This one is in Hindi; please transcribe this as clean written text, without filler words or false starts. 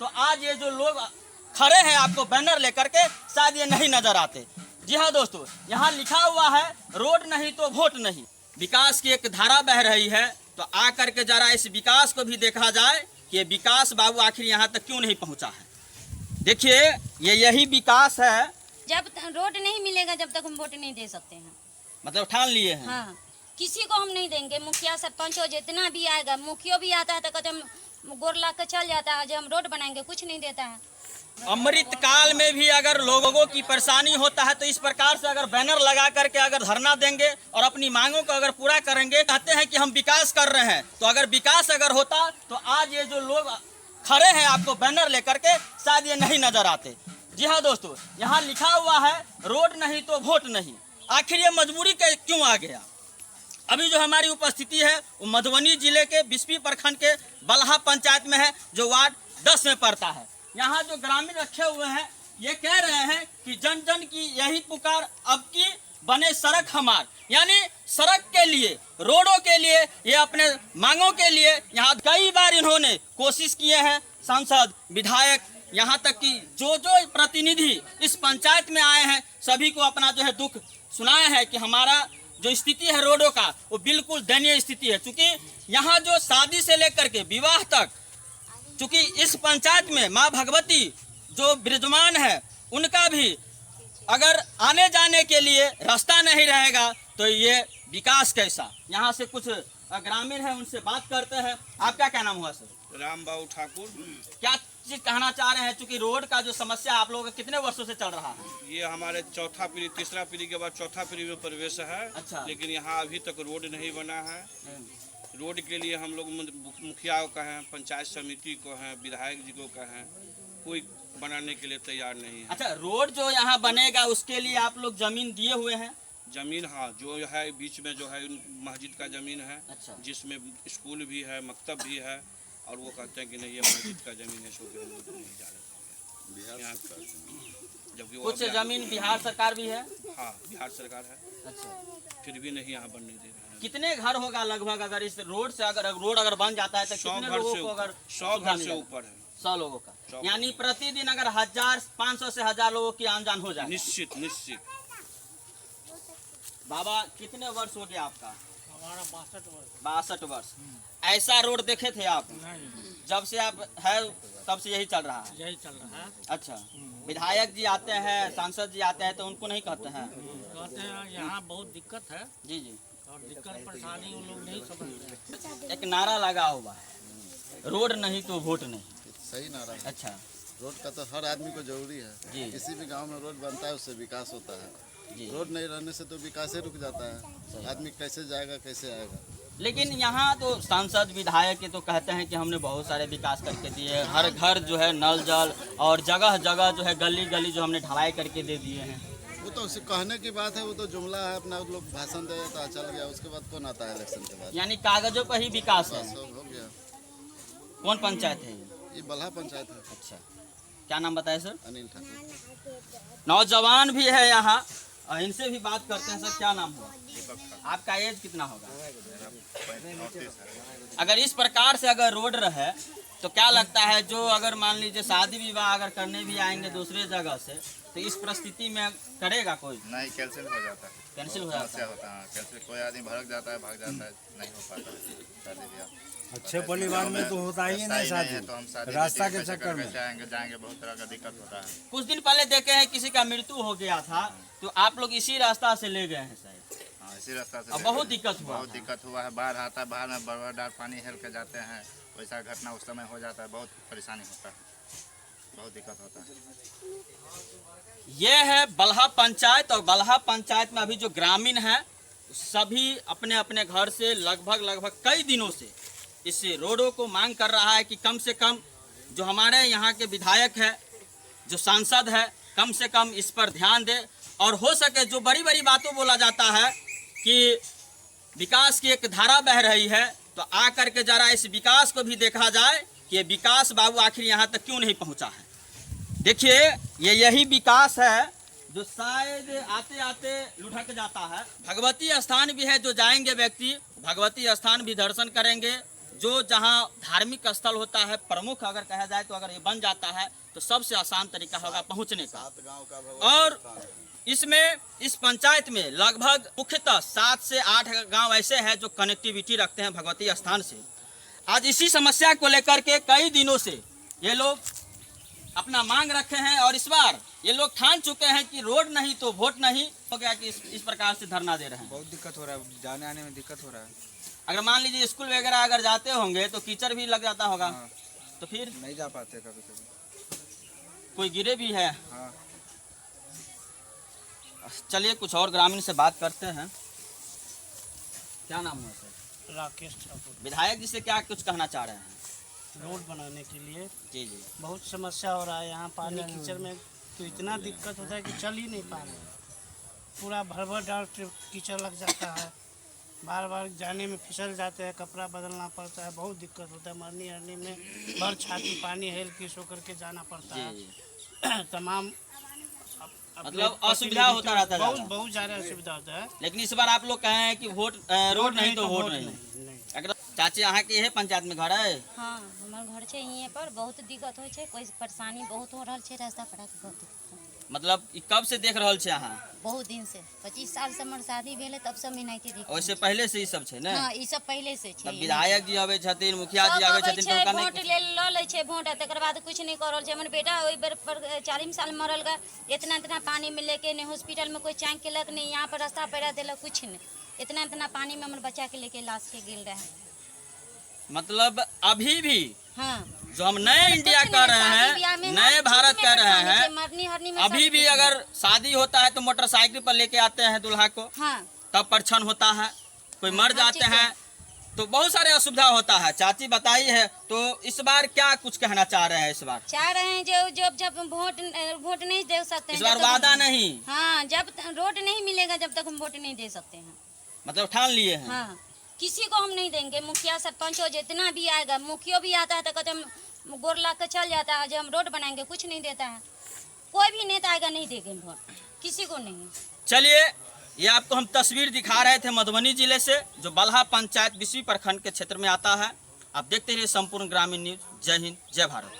तो आज ये जो लोग खड़े हैं आपको बैनर लेकर के, शायद ये नहीं नजर आते। जी हाँ दोस्तों, यहाँ लिखा हुआ है रोड नहीं तो वोट नहीं। विकास की एक धारा बह रही है, तो आकर के जरा इस विकास को भी देखा जाए कि ये विकास बाबू आखिर यहाँ तक क्यों नहीं पहुँचा है। देखिए ये यही विकास है। जब रोड नहीं मिलेगा जब तक हम वोट नहीं दे सकते हैं। मतलब ठान लिए हैं। हाँ, किसी को हम नहीं देंगे। मुखिया सरपंच हो जितना भी आएगा, मुखिया भी आता है तो कहते हम गोर ला के चल जाता है, जो हम रोड बनाएंगे कुछ नहीं देता है। अमृत काल में भी अगर लोगों की परेशानी होता है तो इस प्रकार से अगर बैनर लगा करके अगर धरना देंगे और अपनी मांगों को अगर पूरा करेंगे, कहते हैं कि हम विकास कर रहे हैं, तो अगर विकास अगर होता तो आज ये जो लोग खड़े हैं आपको बैनर लेकर के, शायद ये नहीं नजर आते। जी हाँ दोस्तों, यहाँ लिखा हुआ है रोड नहीं तो वोट नहीं। आखिर ये मजबूरी क्यों आ गया? अभी जो हमारी उपस्थिति है वो मधुबनी जिले के बिस्फी प्रखंड के बलहा पंचायत में है, जो वार्ड 10 में पड़ता है। यहाँ जो ग्रामीण रखे हुए हैं ये कह रहे हैं कि जन जन की यही पुकार, अब की बने सड़क हमार, यानी सड़क के लिए, रोडों के लिए, ये अपने मांगों के लिए यहाँ कई बार इन्होंने कोशिश किए हैं। सांसद, विधायक, यहाँ तक कि जो प्रतिनिधि इस पंचायत में आए हैं, सभी को अपना जो है दुख सुनाया है कि हमारा जो स्थिति है रोडों का वो बिल्कुल दयनीय स्थिति है। चूँकि यहाँ जो शादी से लेकर के विवाह तक, चूँकि इस पंचायत में माँ भगवती जो विराजमान है, उनका भी अगर आने जाने के लिए रास्ता नहीं रहेगा तो ये विकास कैसा। यहाँ से कुछ ग्रामीण हैं, उनसे बात करते हैं। आपका क्या नाम हुआ सर? राम बाबू ठाकुर। क्या चीज कहना चाह रहे हैं? चूँकि रोड का जो समस्या आप लोगों का कितने वर्षों से चल रहा है? ये हमारे चौथा पीढ़ी, तीसरा पीढ़ी के बाद चौथा पीढ़ी में प्रवेश है। अच्छा। लेकिन यहाँ अभी तक रोड नहीं बना है। रोड के लिए हम लोग मुखिया को कहें, पंचायत समिति को हैं, विधायक जी को कहें, कोई बनाने के लिए तैयार नहीं है। अच्छा, रोड जो यहाँ बनेगा उसके लिए आप लोग जमीन दिए हुए हैं? जमीन, हाँ, जो है बीच में जो है मस्जिद का जमीन है। अच्छा। जिसमें स्कूल भी है, मकतब भी है, और वो कहते हैं कि नहीं ये मस्जिद का जमीन है, सो नहीं जाने देंगे। जबकि कुछ जमीन बिहार सरकार भी है। हाँ, बिहार सरकार है। अच्छा, फिर भी नहीं यहाँ बनने दे रहे हैं। कितने घर होगा लगभग अगर इस रोड से, अगर रोड अगर बन जाता है तो 100 कितने घर लोगों से को अगर 100 घर से ऊपर है। 100 लोगों का, 100 यानी प्रतिदिन अगर 1500 से 1000 लोगों की आन जान हो जाए। निश्चित निश्चित। बाबा कितने वर्ष हो गया आपका? हमारा 62 वर्ष। 62 वर्ष। ऐसा रोड देखे थे आप? नहीं, जब से आप है तब से यही चल रहा है? यही चल रहा है। अच्छा, विधायक जी आते हैं, सांसद जी आते हैं तो उनको नहीं कहते हैं? कहते हैं यहाँ बहुत दिक्कत है, जी जी। और दिक्कत परेशानी वो लोग नहीं समझते हैं। एक नारा लगा हुआ है, रोड नहीं तो वोट नहीं। सही नारा है। अच्छा रोड का तो हर आदमी को जरूरी है। जी। किसी भी गांव में रोड बनता है उससे विकास होता है। जी। रोड नहीं रहने से तो विकास ही रुक जाता है। आदमी कैसे जाएगा, कैसे आएगा। लेकिन यहाँ तो सांसद विधायक तो कहते हैं कि हमने बहुत सारे विकास करके दिए, हर घर जो है नल जल, और जगह जगह जो है गली गली जो हमने ढलाई करके दे दिए हैं। वो तो उसे कहने की बात है, वो तो जुमला है अपना, लोग भाषण दे देता है, चल गया। उसके बाद कौन आता है इलेक्शन के बाद? यानी कागजों पर ही विकास है। बस सब हो गया। कौन पंचायत है ये बलहा पंचायत है। अच्छा, क्या नाम बताए सर? अनिल ठाकुर। नौजवान भी है यहाँ, इनसे भी बात करते हैं। सर क्या नाम हुआ? आपका एज कितना होगा? अगर इस प्रकार से अगर रोड रहे तो क्या लगता है, जो अगर मान लीजिए शादी विवाह अगर करने भी आएंगे दूसरे जगह से, तो इस परिस्थिति में करेगा कोई? नहीं, कैंसिल हो जाता है। कैंसिल हो जाता समस्या है। होता है, कैंसिल। कोई आदमी भाग जाता है, नहीं हो पाता शादी ब्याह। अच्छे परिवार में तो होता ही नहीं शादी, तो हम शादी रास्ता में के चक्कर में जाएंगे, बहुत तरह का दिक्कत होता है। कुछ दिन पहले देखे हैं किसी का मृत्यु हो गया था, तो आप लोग इसी रास्ता से ले गए हैं शायद? हाँ, इसी रास्ता से अब बहुत दिक्कत हुआ। बहुत दिक्कत हुआ है। बाढ़ आता है, बाढ़ में बड़ा पानी हेल के जाते हैं, वैसा घटना उस समय हो जाता है, बहुत परेशानी होता है, बहुत दिक्कत होता है। ये है बलहा पंचायत, और बलहा पंचायत में अभी जो ग्रामीण है सभी अपने अपने घर से लगभग कई दिनों से इस रोडों को मांग कर रहा है कि कम से कम जो हमारे यहाँ के विधायक है, जो सांसद है, कम से कम इस पर ध्यान दे। और हो सके जो बड़ी बड़ी बातों बोला जाता है कि विकास की एक धारा बह रही है, तो आकर के जरा इस विकास को भी देखा जाए कि ये विकास बाबू आखिर यहाँ तक क्यों नहीं पहुँचा है। देखिए ये यही विकास है जो शायद आते आते लुढ़क जाता है। भगवती स्थान भी है, जो जाएंगे व्यक्ति भगवती स्थान भी दर्शन करेंगे, जो जहाँ धार्मिक स्थल होता है प्रमुख अगर कहा जाए तो अगर ये बन जाता है तो सबसे आसान तरीका होगा पहुँचने का। गाँव का भगवान और इसमें इस पंचायत में लगभग मुख्यतः 7 से 8 गांव ऐसे हैं जो कनेक्टिविटी रखते हैं भगवती स्थान से। आज इसी समस्या को लेकर के कई दिनों से ये लोग अपना मांग रखे हैं और इस बार ये लोग ठान चुके हैं कि रोड नहीं तो वोट नहीं हो गया कि इस प्रकार से धरना दे रहे हैं। बहुत दिक्कत हो रहा है, जाने आने में दिक्कत हो रहा है। अगर मान लीजिए स्कूल वगैरह अगर जाते होंगे तो कीचड़ भी लग जाता होगा। हाँ। तो फिर नहीं जा पाते कभी कभी। कोई गिरे भी है। हाँ। चलिए कुछ और ग्रामीण से बात करते हैं। क्या नाम है सर? राकेश ठाकुर। विधायक जी से क्या कुछ कहना चाह रहे हैं? रोड बनाने के लिए जी जी। बहुत समस्या हो रहा है यहाँ, पानी कीचड़ में तो इतना दिक्कत होता है कि चल ही नहीं पा रहे हैं। पूरा भर भर डाल कीचड़ लग जाता है, बार बार जाने में फिसल जाते हैं, कपड़ा बदलना पड़ता है, बहुत दिक्कत होता है। मरनी हरनी में भर छाती पानी हेल किस होकर के जाना पड़ता है। तमाम मतलब असुविधा होता रहता है। बहुत ज़्यादा असुविधा होता है। लेकिन इस बार आप लोग कहे हैं कि रोड नहीं तो वोट नहीं। अगर चाची यहाँ के है पंचायत में घर है? हाँ, हमार घर छे यहीं पर बहुत दिक्कत हो छे, कोई परेशानी बहुत हो रहा है, रास्ता पड़ा के बहुत दिक्कत। मतलब ई कब से देख रहल छे यहाँ? बहुत दिन से 25 साल से हमार शादी भेल तब से मैं नहीं थी देखी। वैसे पहले से ही सब छे ना? हाँ, ई सब पहले से छे। तब विधायक जी आवे छथिन, मुखिया जी आवे छथिन तो उनका वोट नहीं ले ले छे वोट, तकर बाद कुछ नहीं कर रहल छे। हमर बेटा ओइ बेर पर 40 साल मरल गा, इतना पानी में लेके ने हॉस्पिटल में कोई चैंक केलक नहीं, यहाँ पर रास्ता पैरा देलक कुछ नहीं। इतना पानी में हमर बच्चा के लेके लाश के गेल रहे। मतलब अभी भी हाँ, जो हम नए इंडिया कर रहे हैं, नए भारत कर रहे हैं, अभी भी अगर शादी होता है तो मोटरसाइकिल पर लेके आते हैं दूल्हा को, हाँ, तब परछन होता है। कोई मर जाते हैं तो बहुत सारे असुविधा होता है। चाची बताई है, तो इस बार क्या कुछ कहना चाह रहे हैं? इस बार चाह रहे हैं जब वोट नहीं दे सकते हैं, इस बार वादा नहीं। हाँ, जब रोड नहीं मिलेगा जब तक हम वोट नहीं दे सकते हैं। मतलब ठान लिए हैं। हाँ, किसी को हम नहीं देंगे। मुखिया सरपंच हो जितना भी आएगा, मुखिया भी आता है तो कहते हम गोर ला कर चल जाता है, जो हम रोड बनाएंगे कुछ नहीं देता है। कोई भी नेता आएगा नहीं देंगे वोट, किसी को नहीं। चलिए, ये आपको हम तस्वीर दिखा रहे थे मधुबनी जिले से, जो बल्हा पंचायत 20वीं प्रखंड के क्षेत्र में आता है। आप देखते रहिए संपूर्ण ग्रामीण न्यूज। जय हिंद, जय भारत।